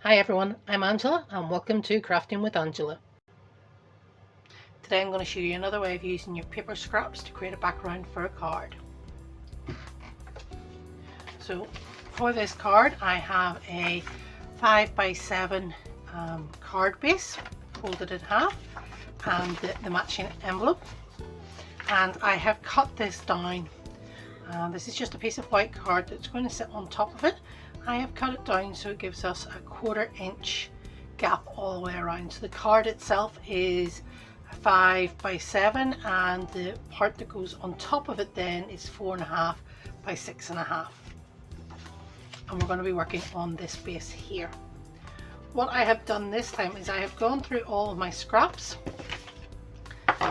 Hi everyone, I'm Angela and welcome to Crafting with Angela. Today I'm going to show you another way of using your paper scraps to create a background for a card. So for this card I have a 5x7 card base folded in half and the matching envelope, and I have cut this down. This is just a piece of white card that's going to sit on top of it. I have cut it down so it gives us a 1/4 inch gap all the way around. So the card itself is 5x7 and the part that goes on top of it then is 4.5 by 6.5. And we're going to be working on this base here. What I have done this time is I have gone through all of my scraps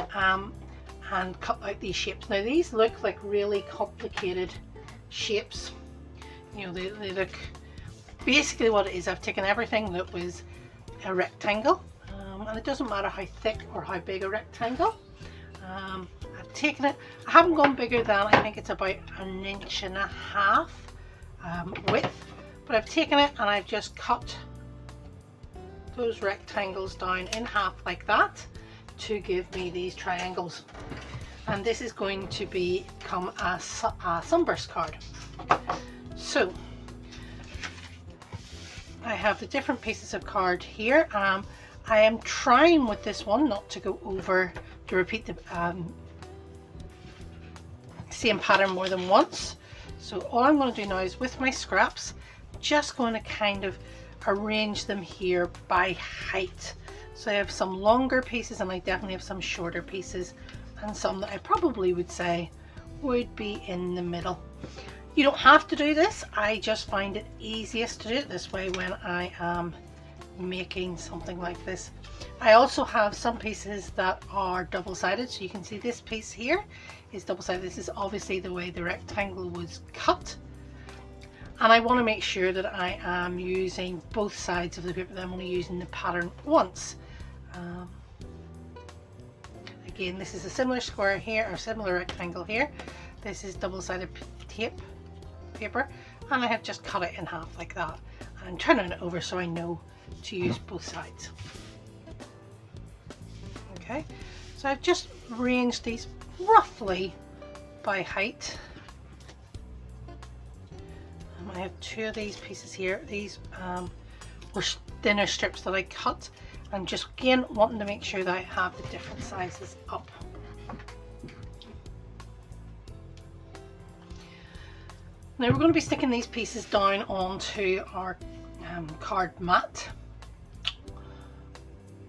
and cut out these shapes. Now these look like really complicated shapes. You know, they look, basically what it is, I've taken everything that was a rectangle, and it doesn't matter how thick or how big a rectangle. I've taken it, I haven't gone bigger than, I think it's about 1.5 inches width, but I've taken it and I've just cut those rectangles down in half like that to give me these triangles. And this is going to become a sunburst card. So I have the different pieces of card here. I am trying with this one not to go over, to repeat the same pattern more than once. So all I'm going to do now is with my scraps, just going to kind of arrange them here by height. So I have some longer pieces and I definitely have some shorter pieces, and some that I probably would say would be in the middle. You don't have to do this, I just find it easiest to do it this way when I am making something like this. I also have some pieces that are double-sided, so you can see this piece here is double-sided. This is obviously the way the rectangle was cut, and I want to make sure that I am using both sides of the paper, that I'm only using the pattern once. Again, this is a similar square here, or similar rectangle here. This is double-sided tape paper, and I have just cut it in half like that. I'm turning it over so I know to use both sides. Okay, so I've just arranged these roughly by height. I have two of these pieces here. These were thinner strips that I cut, and just again wanting to make sure that I have the different sizes up. Now we're going to be sticking these pieces down onto our card mat.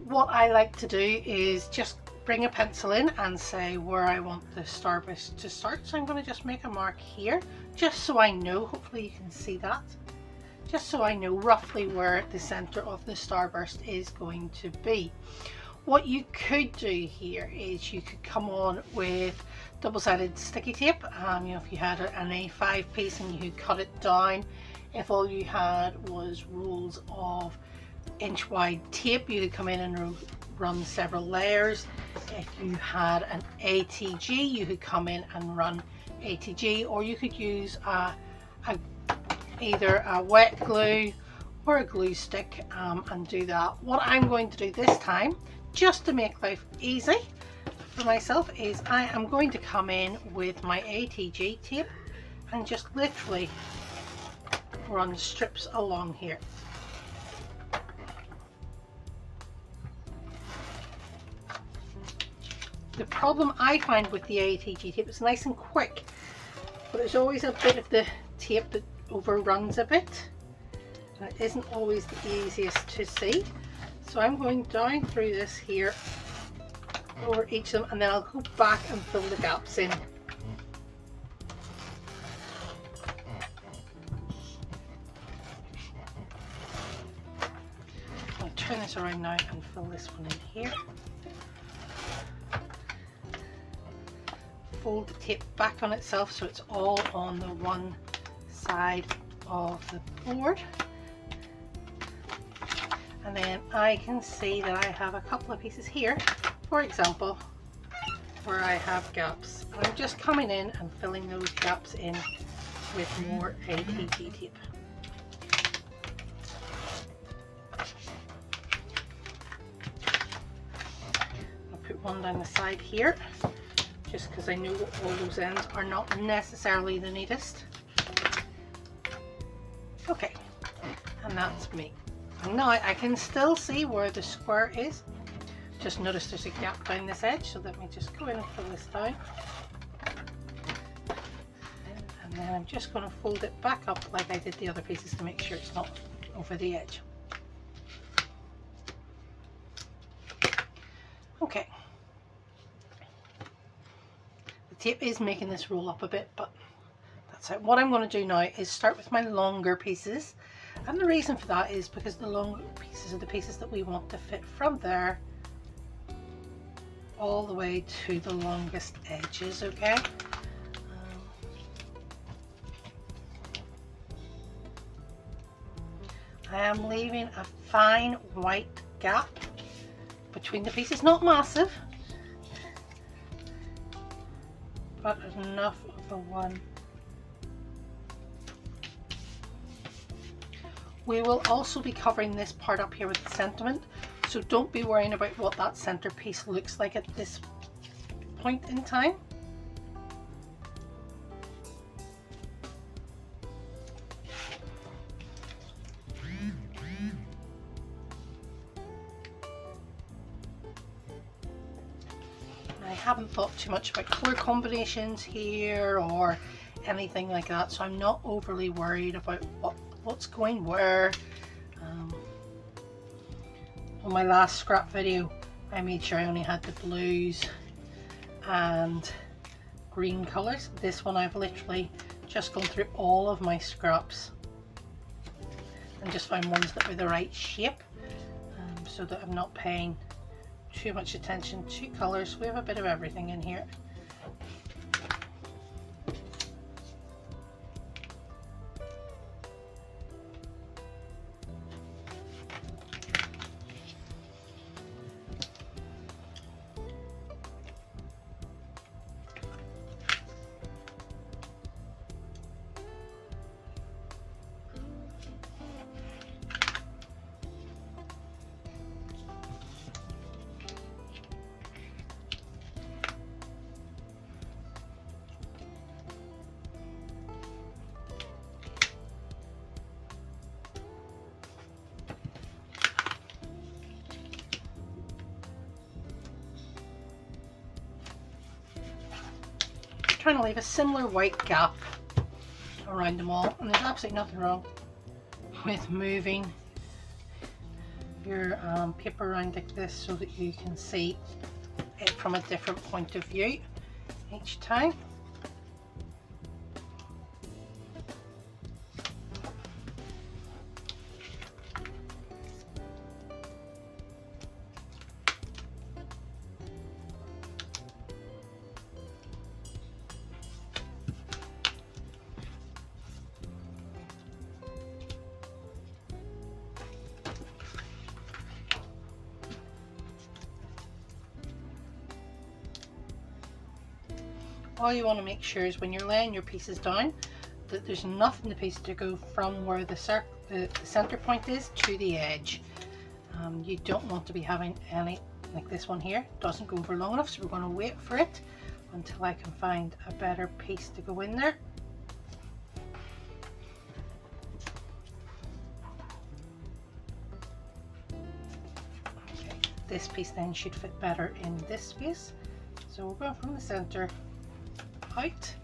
What I like to do is just bring a pencil in and say where I want the starburst to start. So I'm going to just make a mark here, just so I know, hopefully you can see that, just so I know roughly where the center of the starburst is going to be. What you could do here is you could come on with double-sided sticky tape. You know, if you had an A5 piece and you could cut it down. If all you had was rolls of inch-wide tape, you could come in and run several layers. If you had an ATG, you could come in and run ATG, or you could use either a wet glue or a glue stick and do that. What I'm going to do this time, just to make life easy for myself, is I am going to come in with my ATG tape and just literally run strips along here. The problem I find with the ATG tape, it's nice and quick, but there's always a bit of the tape that overruns a bit, and it isn't always the easiest to see. So I'm going down through this here over each of them, and then I'll go back and fill the gaps in. I'll turn this around now and fill this one in here. Fold the tape back on itself so it's all on the one side of the board, and then I can see that I have a couple of pieces here, for example, where I have gaps, and I'm just coming in and filling those gaps in with more ATG tape. one down the side here, just because I know all those ends are not necessarily the neatest. Okay, and that's me. And now I can still see where the square is. Just notice there's a gap down this edge, so let me just go in and pull this down. And then I'm just going to fold it back up like I did the other pieces to make sure it's not over the edge. Okay. The tape is making this roll up a bit, but that's it. What I'm going to do now is start with my longer pieces. And the reason for that is because the longer pieces are the pieces that we want to fit from there all the way to the longest edges, okay? I am leaving a fine white gap between the pieces, not massive, but enough of a one. We will also be covering this part up here with sentiment, so don't be worrying about what that center piece looks like at this point in time. I haven't thought too much about color combinations here or anything like that, so I'm not overly worried about what's going where. On my last scrap video I made sure I only had the blues and green colors. This one I've literally just gone through all of my scraps and just found ones that were the right shape, so that I'm not paying too much attention to colors. We have a bit of everything in here. Trying to leave a similar white gap around them all, and there's absolutely nothing wrong with moving your paper around like this so that you can see it from a different point of view each time. All you want to make sure is when you're laying your pieces down that there's enough in the piece to go from where the center point is to the edge. You don't want to be having any, like this one here, doesn't go over long enough, so we're going to wait for it until I can find a better piece to go in there. Okay, this piece then should fit better in this space, so we're going from the center out.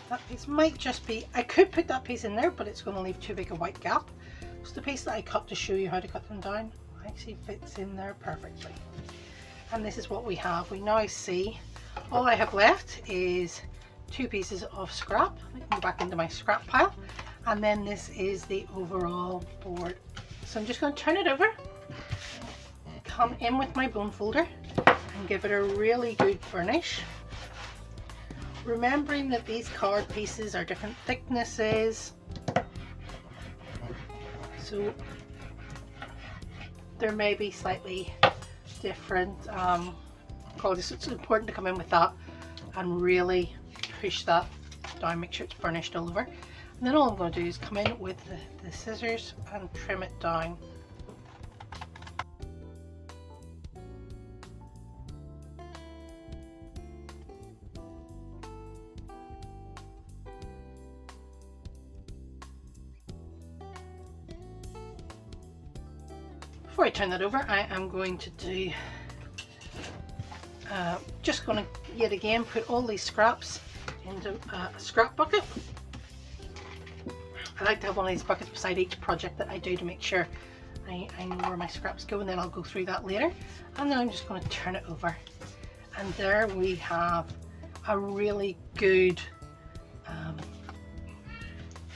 That piece might just be, I could put that piece in there, but it's going to leave too big a white gap. So the piece that I cut to show you how to cut them down actually fits in there perfectly. And this is what we have. We now see all I have left is 2 pieces of scrap. I can go back into my scrap pile, and then this is the overall board. So I'm just going to turn it over, come in with my bone folder and give it a really good burnish. Remembering that these card pieces are different thicknesses, so there may be slightly different qualities. It's important to come in with that and really push that down, make sure it's burnished all over. And then all I'm going to do is come in with the scissors and trim it down. Before I turn that over, I am going to do, just going to yet again put all these scraps into a scrap bucket. I like to have one of these buckets beside each project that I do to make sure I know where my scraps go, and then I'll go through that later. And then I'm just going to turn it over. And there we have a really good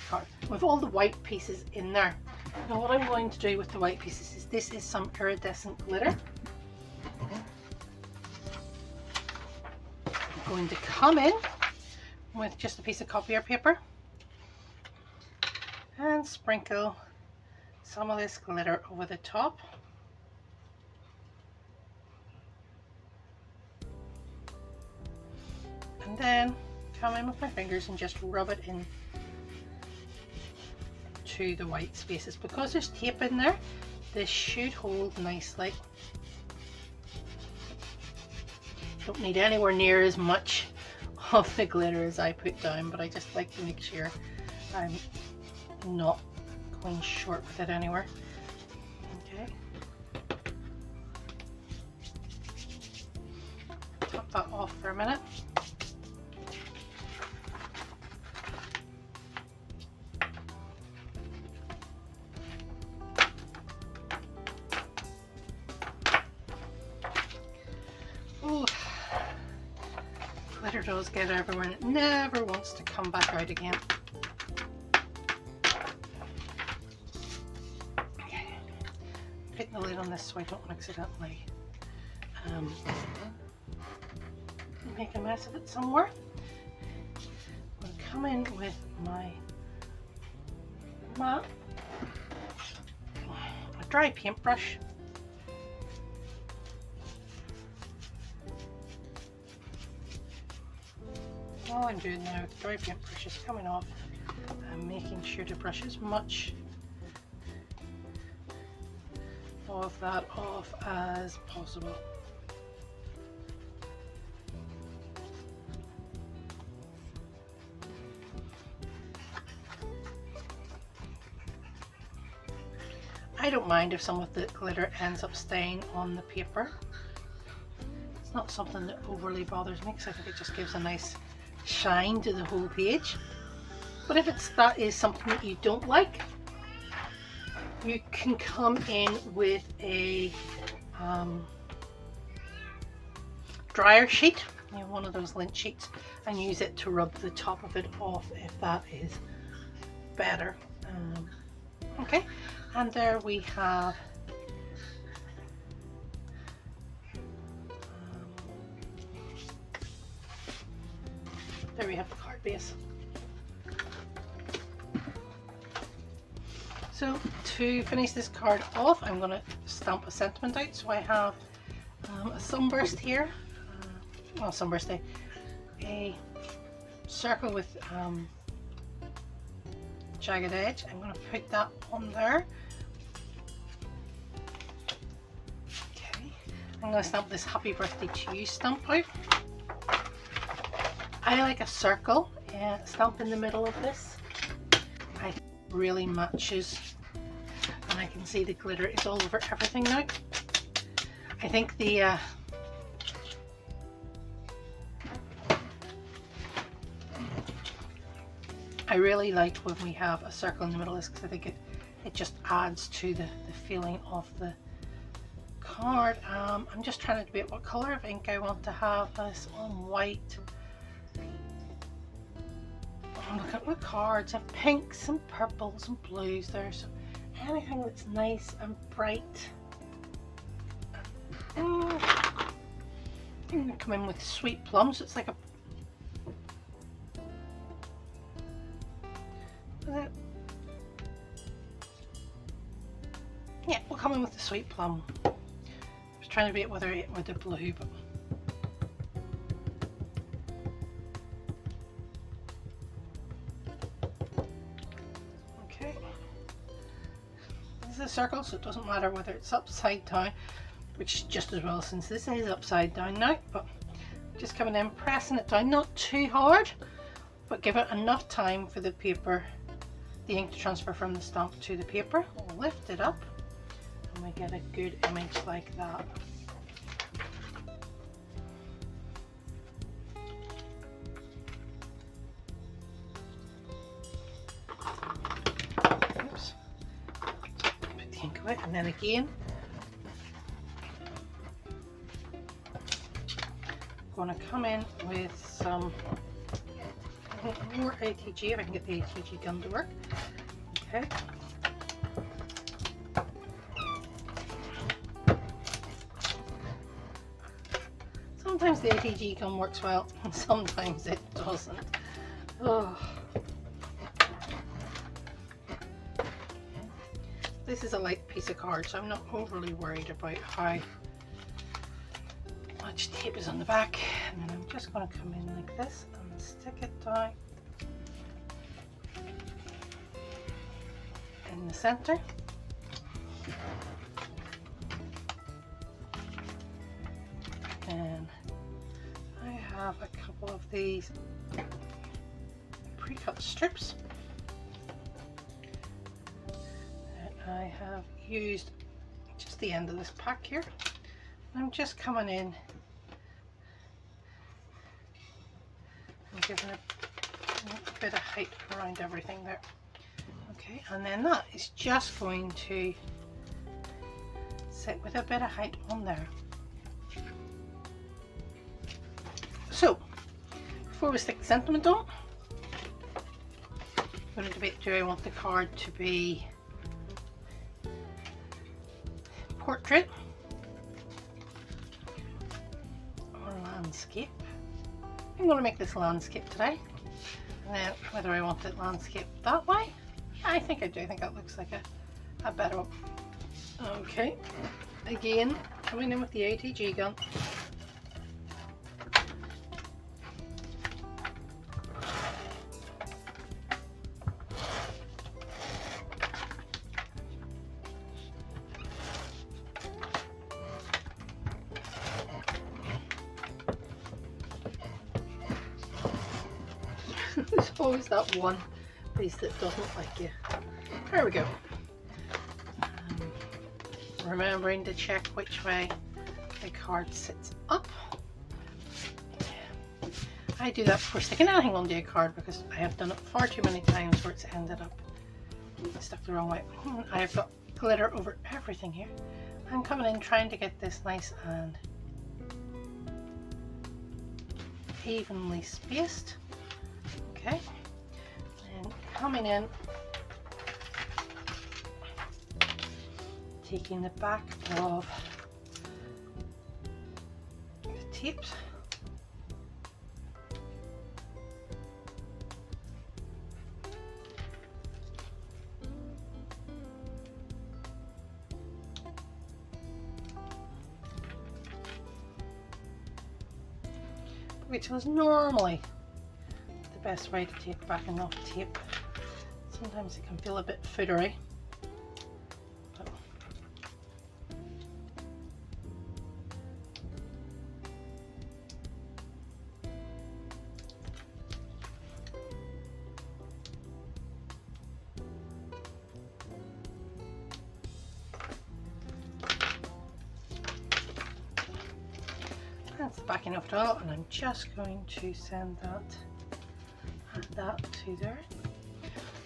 card with all the white pieces in there. Now what I'm going to do with the white pieces is, this is some iridescent glitter. I'm going to come in with just a piece of copier paper and sprinkle some of this glitter over the top. And then come in with my fingers and just rub it in to the white spaces. Because there's tape in there, this should hold nicely. Don't need anywhere near as much of the glitter as I put down, but I just like to make sure I'm not going short with it anywhere. Okay. Top that off for a minute. Ooh. Glitter does get everywhere and it never wants to come back out again. Okay. Put the lid on this so I don't accidentally make a mess of it somewhere. I'm going to come in with my mat, a dry paintbrush. All I'm doing now with the dry paintbrush is coming off and making sure to brush as much of that off as possible. I don't mind if some of the glitter ends up staying on the paper. It's not something that overly bothers me because I think it just gives a nice shine to the whole page. But if that is something that you don't like, you can come in with a dryer sheet, one of those lint sheets, and use it to rub the top of it off if that is better. Okay, and there we have there we have the card base. So to finish this card off, I'm going to stamp a sentiment out. So I have a sunburst here, well, sunburst, a circle with jagged edge. I'm going to put that on there. Okay, I'm going to stamp this happy birthday to you stamp out. I like a circle stamp in the middle of this. I think it really matches, and I can see the glitter is all over everything now. I think the I really like when we have a circle in the middle of this because I think it just adds to the feeling of the card. I'm just trying to debate what colour of ink I want to have this on. White. Look at the cards, I have pinks and purples and blues there, so anything that's nice and bright. I'm going to come in with sweet plum, so it's like a yeah, we'll come in with the sweet plum. Just trying to beat whether it with the blue, but okay. This is a circle, so it doesn't matter whether it's upside down, which is just as well since this is upside down now, but just coming in, pressing it down, not too hard, but give it enough time for the paper, the ink to transfer from the stamp to the paper. We'll lift it up and we get a good image like that. Oops. Put the ink away, and then again I'm going to come in with some more ATG, if I can get the ATG gun to work. Okay. Sometimes the ATG gun works well, and sometimes it doesn't. Oh. This is a light piece of card, so I'm not overly worried about how much tape is on the back. And then I'm just going to come in like this and stick it down in the center. And I have a couple of these pre-cut strips that I have used just the end of this pack here. I'm just coming in and giving a bit of height around everything there. Okay, and then that is just going to sit with a bit of height on there. So, before we stick the sentiment on, I'm going to debate, do I want the card to be portrait or landscape? I'm going to make this landscape today, and then whether I want it landscape that way, yeah, I think I do. I think that looks like a better one. Okay, again coming in with the ATG gun. There's always that one piece that doesn't like you. There we go. Remembering to check which way the card sits up. I do that before sticking anything onto a card because I have done it far too many times where it's ended up stuck the wrong way. I have got glitter over everything here. I'm coming in trying to get this nice and evenly spaced. Okay, and coming in, taking the back of the tapes, which was normally best way to take back enough tape. Sometimes it can feel a bit footery. But that's the backing of it all, and I'm just going to send that to there.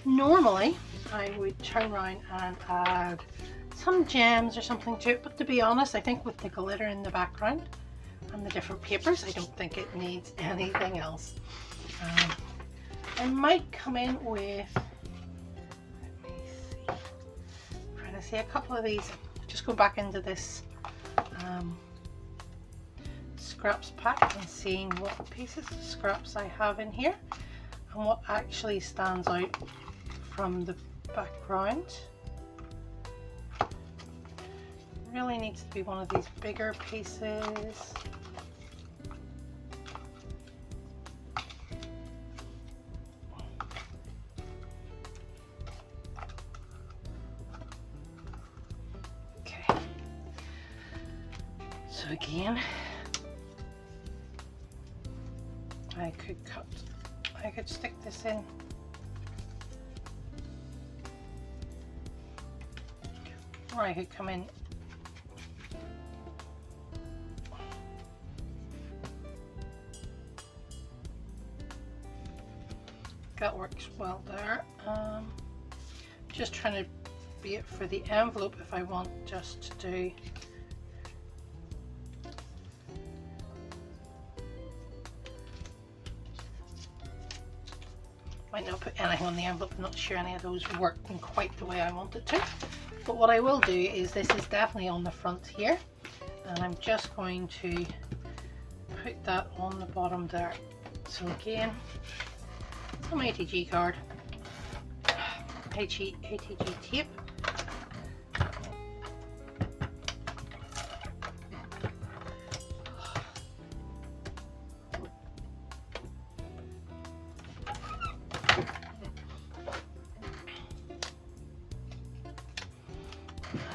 Normally I would turn around and add some gems or something to it, but to be honest, I think with the glitter in the background and the different papers, I don't think it needs anything else. I might come in with, let me see, I'm trying to see a couple of these, just go back into this scraps pack and seeing what pieces of scraps I have in here and what actually stands out from the background. really needs to be one of these bigger pieces. Okay, so again, I could stick this in. Or I could come in that works well there. Just trying to be it for the envelope if I want just to do might not put anything on the envelope. I'm not sure any of those work in quite the way I want it to. But what I will do is, this is definitely on the front here, and I'm just going to put that on the bottom there. So again, some ATG card, ATG tape,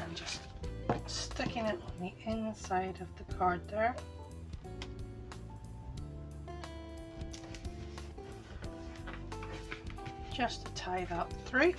and just sticking it on the inside of the card there. Just to tie that through.